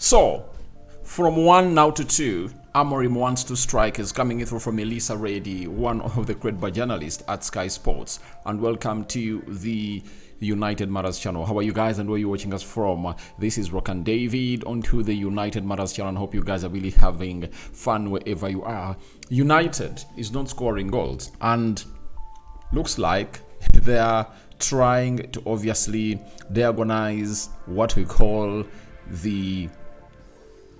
So, from 1 now to 2, Amorim wants 2 strikers coming through from Elisa Reddy, one of the credible journalists at Sky Sports. And welcome to the United Matters channel. How are you guys and where are you watching us from? This is Ruben David onto the United Matters channel. I hope you guys are really having fun wherever you are. United is not scoring goals and looks like they are trying to obviously diagonalize what we call the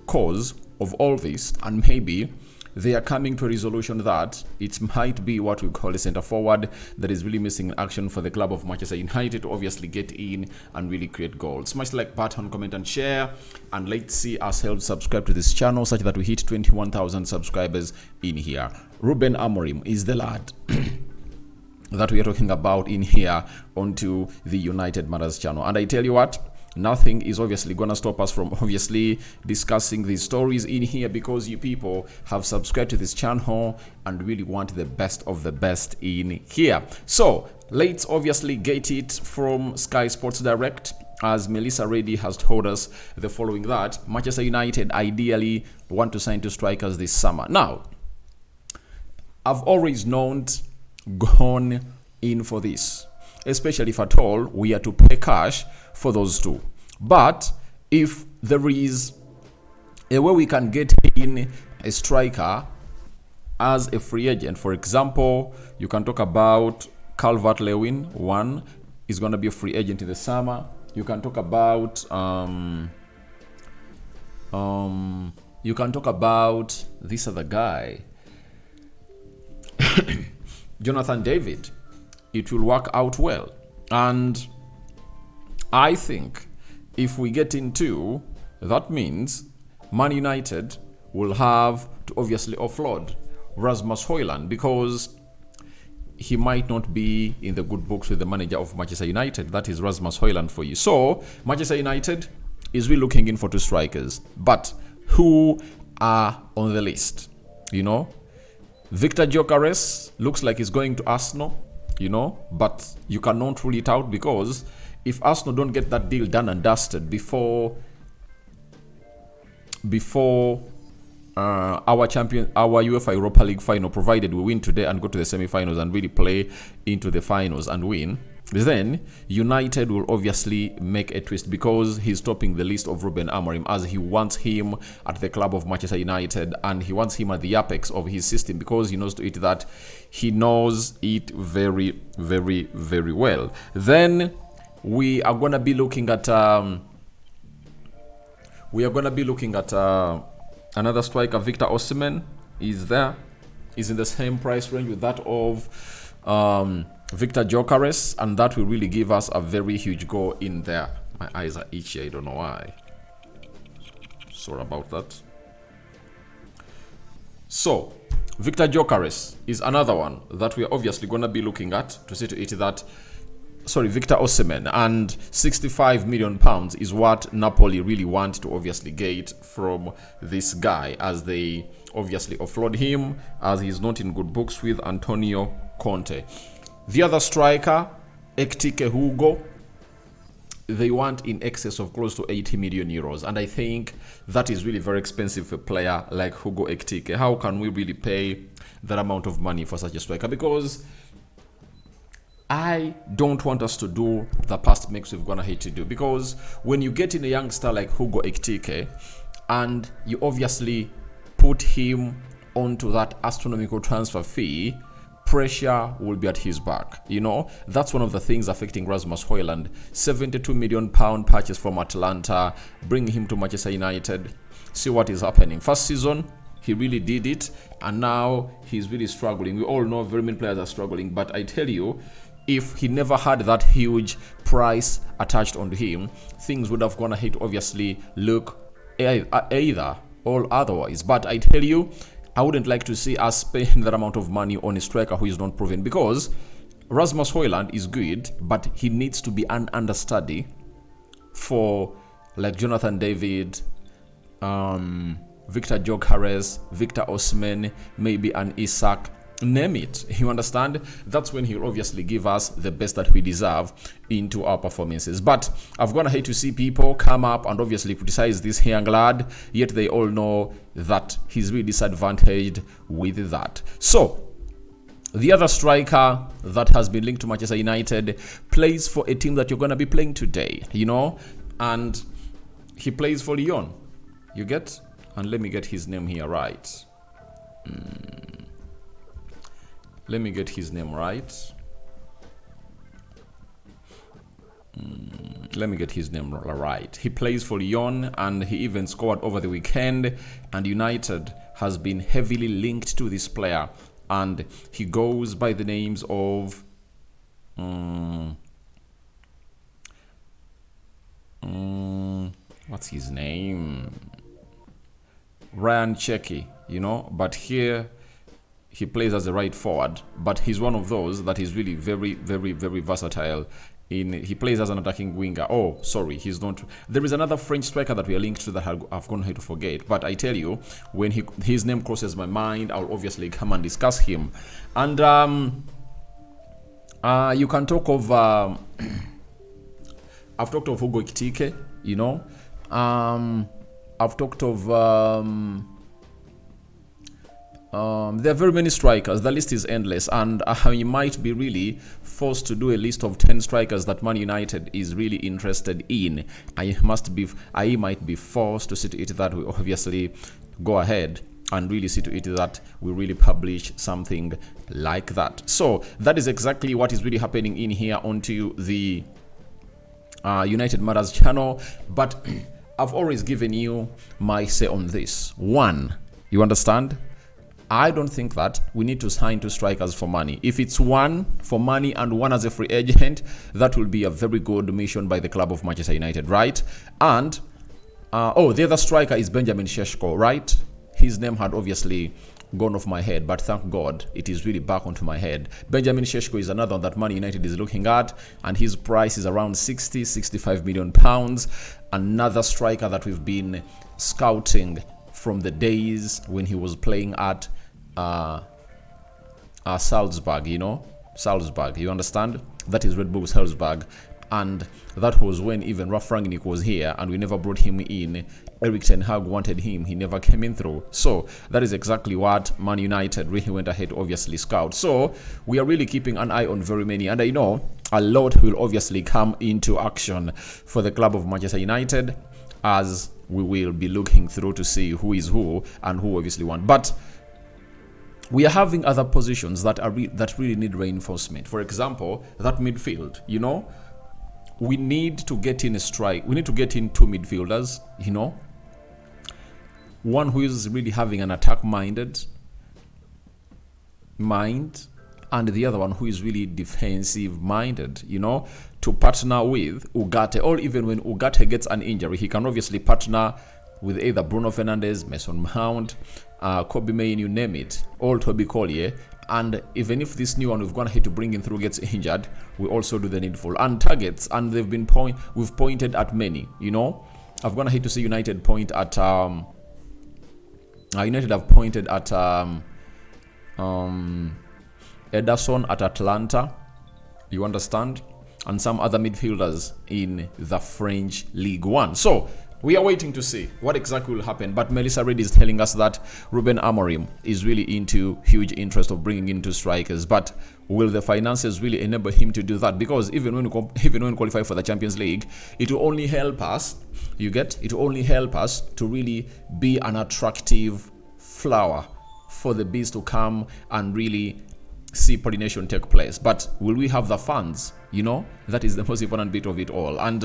cause of all this, and maybe they are coming to a resolution that it might be what we call a centre forward that is really missing in action for the club of Manchester United to obviously get in and really create goals. Smash the like button, comment and share, and let's see ourselves subscribe to this channel such that we hit 21,000 subscribers in here. Ruben Amorim is the lad that we are talking about in here onto the United Matters channel. And I tell you what, nothing is obviously gonna stop us from obviously discussing these stories in here, because you people have subscribed to this channel and really want the best of the best in here. So let's obviously get it from Sky Sports Direct, as Melissa Reddy has told us the following: that Manchester United ideally want to sign 2 strikers this summer. Now, I've always gone in for this, especially if at all we are to pay cash for those 2. But if there is a way we can get in a striker as a free agent, for example, you can talk about Calvert-Lewin. One is going to be a free agent in the summer. You can talk about this other guy, Jonathan David. It will work out well, and I think if we get into that, means Man United will have to obviously offload Rasmus Højlund, because he might not be in the good books with the manager of Manchester United. That is Rasmus Højlund for you. So Manchester United is really looking in for 2 strikers, but who are on the list? You know, Victor Gyökeres looks like he's going to Arsenal, you know, but you cannot rule it out, because if Arsenal don't get that deal done and dusted before our UEFA Europa League final, provided we win today and go to the semi-finals and really play into the finals and win, then United will obviously make a twist, because he's topping the list of Ruben Amorim, as he wants him at the club of Manchester United and he wants him at the apex of his system, because he knows he knows it very, very, very well. Then we are going to be looking at another striker. Victor Osimhen is there, is in the same price range with that of Victor Gyökeres, and that will really give us a very huge goal in there. My eyes are itchy, I don't know why. Sorry about that. So Victor Gyökeres is another one that we are obviously going to be looking at to see to it that Victor Osimhen, and £65 million is what Napoli really want to obviously get from this guy, as they obviously offload him, as he's not in good books with Antonio Conte. The other striker, Ekitike Hugo, they want in excess of close to 80 million euros, and I think that is really very expensive for a player like Hugo Ekitike. How can we really pay that amount of money for such a striker? Because I don't want us to do the past makes we've gonna hate to do, because when you get in a youngster like Hugo Ekitike and you obviously put him onto that astronomical transfer fee, pressure will be at his back. You know, that's one of the things affecting Rasmus Højlund. £72 million purchase from Atalanta, bringing him to Manchester United. See what is happening. First season, he really did it, and now he's really struggling. We all know very many players are struggling, but I tell you, if he never had that huge price attached onto him, things would have gone ahead to obviously look either or otherwise. But I tell you, I wouldn't like to see us spend that amount of money on a striker who is not proven, because Rasmus Højlund is good, but he needs to be an understudy for like Jonathan David, Victor Gyökeres, Victor Osimhen, maybe an Isak. name it. You understand? That's when he'll obviously give us the best that we deserve into our performances. But I've gone ahead to see people come up and obviously criticize this young lad, yet they all know that he's really disadvantaged with that. So the other striker that has been linked to Manchester United plays for a team that you're going to be playing today, you know, and he plays for Lyon. You get? And let me get his name here right. Let me get his name right. Let me get his name right. He plays for Lyon and he even scored over the weekend. And United has been heavily linked to this player. And he goes by the names of... what's his name? Ryan Cherki, you know. But here... he plays as a right forward, but he's one of those that is really very, very, very versatile. He plays as an attacking winger. Oh, sorry, he's not. There is another French striker that we are linked to that I've gone ahead to forget. But I tell you, when his name crosses my mind, I'll obviously come and discuss him. And you can talk of. I've talked of Hugo Ekitike, you know. I've talked of. There are very many strikers. The list is endless, and you might be really forced to do a list of 10 strikers that Man United is really interested in. I might be forced to see to it that we obviously go ahead and really see to it that we really publish something like that. So that is exactly what is really happening in here onto the United Matters channel. But I've always given you my say on this. One, you understand? I don't think that we need to sign 2 strikers for money. If it's one for money and one as a free agent, that will be a very good mission by the club of Manchester United, right? And, the other striker is Benjamin Sesko, right? His name had obviously gone off my head, but thank God it is really back onto my head. Benjamin Sesko is another one that Man United is looking at, and his price is around 65 million pounds. Another striker that we've been scouting from the days when he was playing at Salzburg, you know, Salzburg, you understand? That is Red Bull Salzburg, and that was when even Ralf Rangnick was here and we never brought him in. Erik ten Hag wanted him, he never came in through. So that is exactly what Man United really went ahead to obviously scout. So we are really keeping an eye on very many, and I know a lot will obviously come into action for the club of Manchester United as we will be looking through to see who is who and who obviously won. But we are having other positions that are that really need reinforcement. For example, that midfield, you know, we need to get in a strike. We need to get in 2 midfielders, you know. One who is really having an attack-minded mind, and the other one who is really defensive-minded, you know, to partner with Ugarte. Or even when Ugarte gets an injury, he can obviously partner with either Bruno Fernandes, Mason Mount, Kobe Main, you name it, or Toby Collier. And even if this new one we've gone ahead to bring in through gets injured, we also do the needful. And targets, and they've been we've pointed at many, you know. I've gone ahead to see United point at United have pointed at Ederson at Atlanta, you understand, and some other midfielders in the French League One. So we are waiting to see what exactly will happen. But Melissa Reid is telling us that Ruben Amorim is really into huge interest of bringing in 2 strikers. But will the finances really enable him to do that? Because even when we qualify for the Champions League, it will only help us. You get? It will only help us to really be an attractive flower for the bees to come and really see pollination take place. But will we have the funds? You know, that is the most important bit of it all. And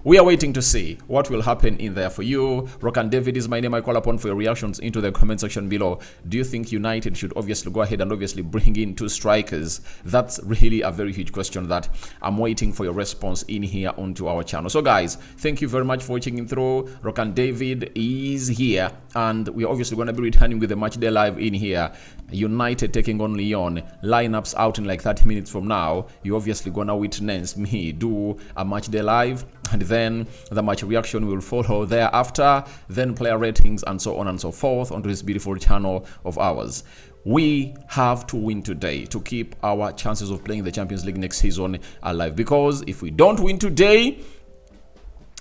we are waiting to see what will happen in there for you. Rokan David is my name. I call upon for your reactions into the comment section below. Do you think United should obviously go ahead and obviously bring in 2 strikers? That's really a very huge question that I'm waiting for your response in here onto our channel. So guys, thank you very much for watching through. Rokan David is here, and we're obviously going to be returning with the match day live in here. United taking on Lyon. Lineups out in like 30 minutes from now. You're obviously going to witness me do a match day live, and then the match reaction will follow thereafter, then player ratings and so on and so forth onto this beautiful channel of ours. We have to win today to keep our chances of playing the Champions League next season alive. Because if we don't win today,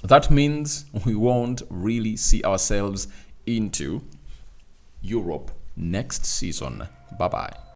that means we won't really see ourselves into Europe next season. Bye-bye.